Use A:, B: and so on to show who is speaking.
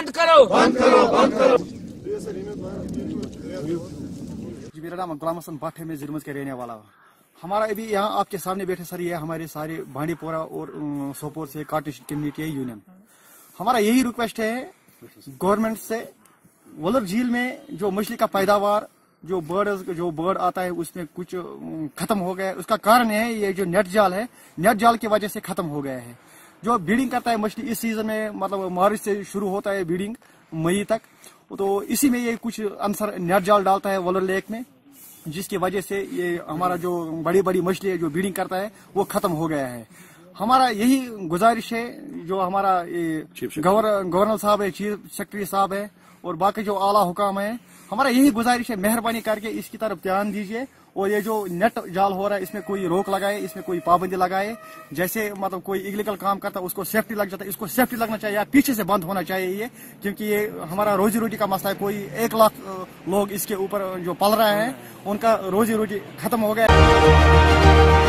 A: बंद करो, बंद करो, बंद करो।
B: जी, मेरा नाम गुलाम हसन भट्ट है, मैं जिरमज का रहने वाला हूँ। हमारा अभी यहाँ आपके सामने बैठे सर, ये हमारे सारे बांडीपोरा और सोपोर से कार्टिशन कम्युनिटी है यूनियन। हमारा यही रिक्वेस्ट है गवर्नमेंट से, वलर झील में जो मछली का पैदावार, जो बर्ड आता है उसमें कुछ खत्म हो गया है। उसका कारण है ये जो नेट जाल है, नेट जाल की वजह से खत्म हो गया है। जो ब्रीडिंग करता है मछली इस सीजन में, मतलब मार्च से शुरू होता है ब्रीडिंग मई तक, तो इसी में ये कुछ आंसर नेट जाल डालता है वलर लेक में, जिसकी वजह से ये हमारा जो बड़ी बड़ी मछली है जो ब्रीडिंग करता है वो खत्म हो गया है। हमारा यही गुजारिश है, जो हमारा गवर्नर साहब है, चीफ सेक्रेटरी साहब है और बाकी जो आला हुकाम है, हमारा यही गुजारिश है, मेहरबानी करके इसकी तरफ ध्यान दीजिए और ये जो नेट जाल हो रहा है इसमें कोई रोक लगाए, इसमें कोई पाबंदी लगाए। जैसे मतलब कोई इलीगल काम करता है उसको सेफ्टी लग जाता है, इसको सेफ्टी लगना चाहिए या पीछे से बंद होना चाहिए ये, क्योंकि ये हमारा रोजी रोटी का मसला है। कोई 1 लाख लोग इसके ऊपर जो पल रहे हैं, उनका रोजी रोटी खत्म हो गया है।